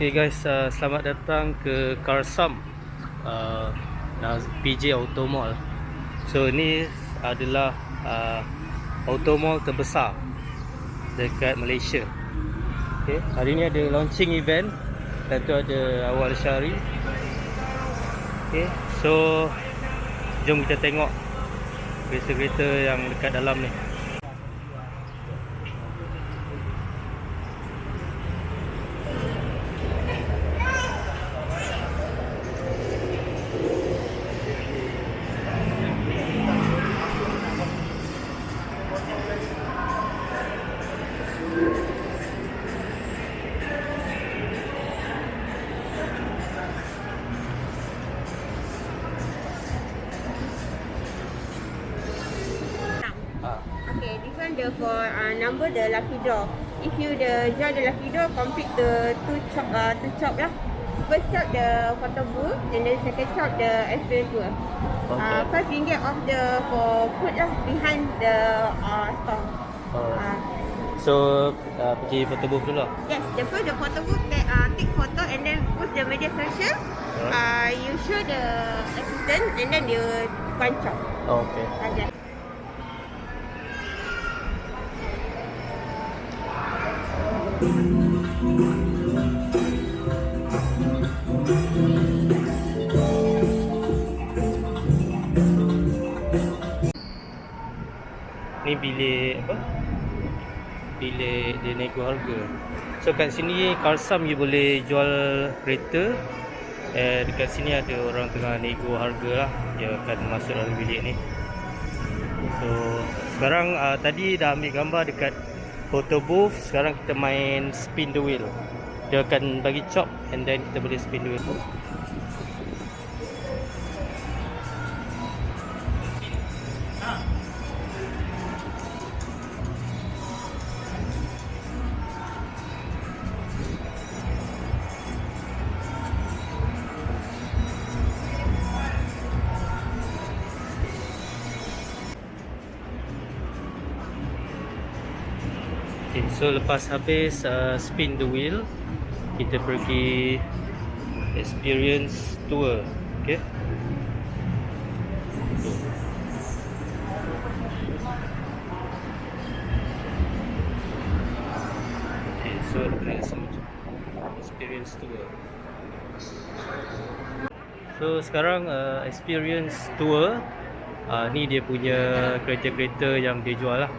Okay guys, selamat datang ke Carsome PJ AutoMall. So ni adalah AutoMall terbesar dekat Malaysia. Okay, hari ni ada launching event, dan tu ada Awal Ashaari. Okay, so jom kita tengok kereta-kereta yang dekat dalam ni. Okay, this one the for number the lucky draw. If you the draw the lucky draw, complete the two chop lah. First chop the photo booth, and then second chop the experience tour. RM5 off the for food lah behind the store. So pergi photo booth dulu lah. Yes, the first the photo booth take photo and then post the media social. You show the assistant and then you one chop. Okay. Okay. Ni bilik apa? Bilik dia nego harga. So kat sini Carsome you boleh jual kereta. Dekat sini ada orang tengah nego harga lah. Dia akan masuk dalam bilik ni. So sekarang tadi dah ambil gambar dekat photo booth. Sekarang kita main spin the wheel. Dia akan bagi chop and then kita boleh spin the wheel. Okay, so lepas habis spin the wheel, kita pergi experience tour. Okay. Okay, so let's experience tour. So sekarang experience tour, ni dia punya kereta-kereta yang dia jual lah.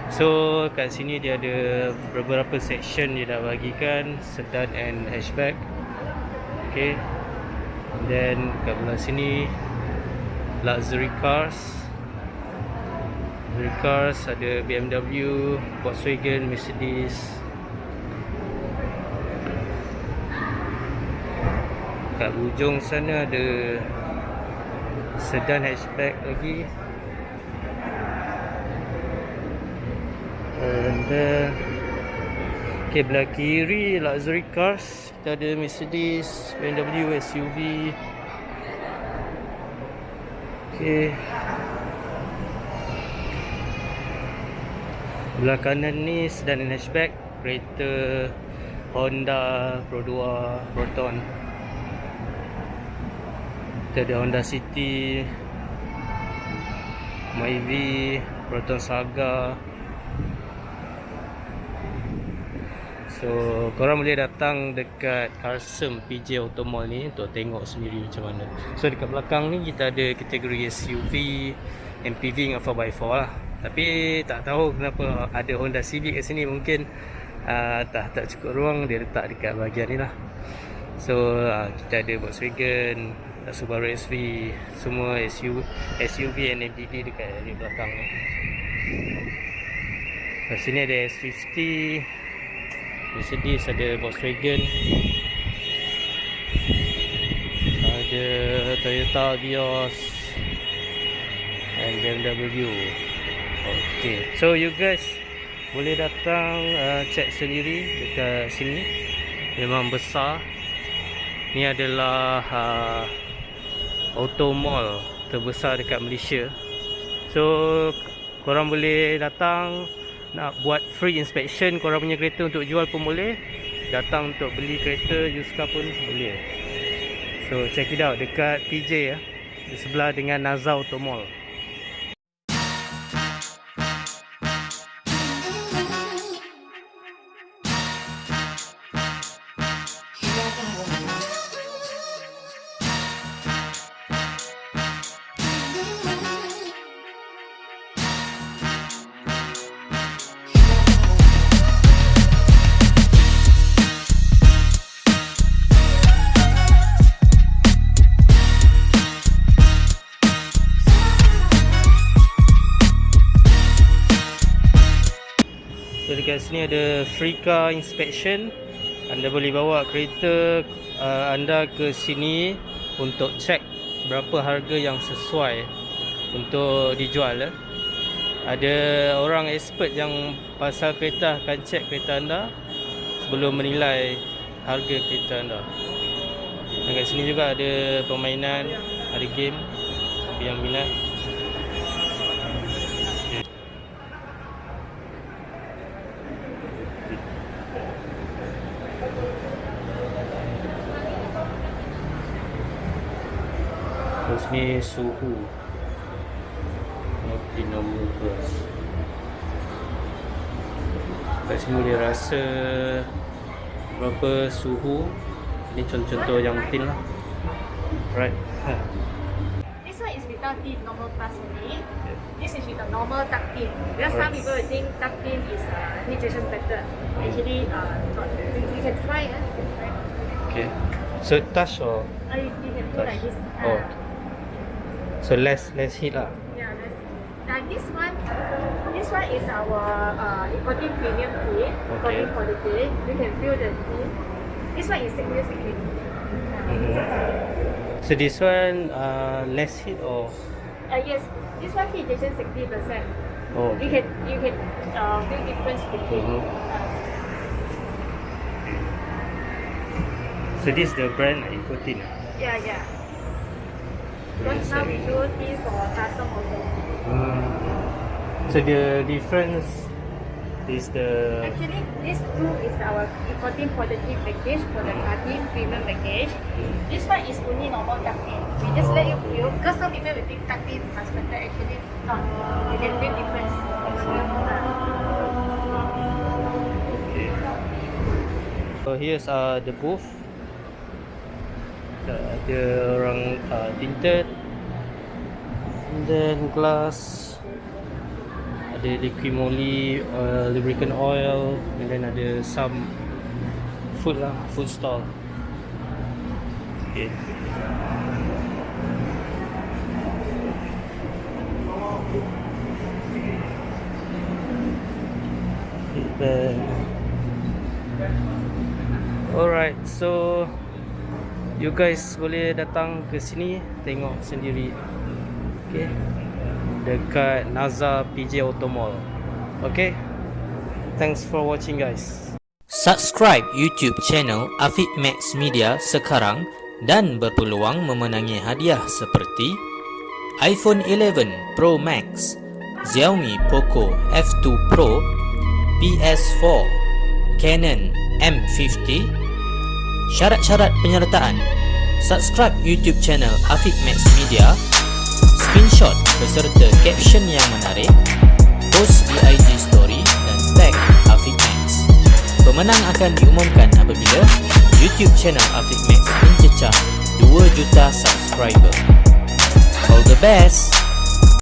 So kat sini dia ada beberapa section dia dah bagikan, sedan and hatchback. Okay. Then kat belah sini luxury cars. Luxury cars ada BMW, Volkswagen, Mercedes. Kat hujung sana ada sedan hatchback lagi. And okay, belah kiri luxury cars kita ada Mercedes, BMW, SUV. Okay. Belah kanan ni sedan dan hatchback, kereta Honda Pro 2 Proton. Kita ada Honda City, Mewah, Proton Saga. So korang boleh datang dekat Carsome PJ AutoMall ni untuk tengok sendiri macam mana. So dekat belakang ni kita ada kategori SUV, MPV dengan 4x4 lah. Tapi tak tahu kenapa ada Honda Civic kat sini. Mungkin tak cukup ruang, dia letak dekat bahagian ni lah. So kita ada Volkswagen, Subaru SV, semua SUV and MPV dekat di belakang ni. Kat sini ada S50, Mercedes, ada Volkswagen, ada Toyota Vios and BMW. Okay, so you guys boleh datang check sendiri dekat sini. Memang besar. Ni adalah AutoMall terbesar dekat Malaysia. So korang boleh datang, nak buat free inspection korang punya kereta untuk jual pun boleh. datang untuk beli kereta used car pun boleh. So check it out dekat PJ ya, di sebelah dengan Naza AutoMall. So dekat sini ada free car inspection. Anda boleh bawa kereta anda ke sini untuk cek berapa harga yang sesuai untuk dijual. Ada orang expert yang pasal kereta akan cek kereta anda sebelum menilai harga kereta anda. Dan kat sini juga ada permainan, ada game yang minat. Terus ni suhu Nanti nombor plus. Kat sini boleh rasa berapa suhu. Ini contoh yang tin lah. Right. This one is without tint, normal plus only. This is with a normal tuck tint. Because some people will think tuck tint is hydration better. Actually, you can try. Okay. So touch or You can do like this. oh. So less heat lah. Yeah, let's see. Now this one is our importing premium tint, importing quality. You can feel the tint. This one is sickness tint. So this one less heat or Yes, this one heat is 60%. oh. You can feel difference between. So this the brand Ecotin. Yeah. Because now we do this for Carsome also. So the difference is the Actually, this two is our importing quality package for the cutting premium package. This one is only normal ducting. We just let you feel, because some people will think ducting much better. Actually, not. You can feel difference. okay. So here's the booth. Ada orang tinted, and then glass, ada liquid moly, lubricant oil, and then ada some food lah, food stall. Okay. Then, alright, so you guys boleh datang ke sini tengok sendiri. Okay, dekat Naza PJ AutoMall. Okay, thanks for watching guys. Subscribe YouTube channel Afiq Max Media sekarang dan berpeluang memenangi hadiah seperti iPhone 11 Pro Max, Xiaomi Poco F2 Pro, PS4, Canon M50. Syarat-syarat penyertaan: subscribe YouTube channel Afiq Max Media, screenshot beserta caption yang menarik, post di IG story dan tag Afiq Max. Pemenang akan diumumkan apabila YouTube channel Afiq Max mencecah 2 juta subscriber. All the best!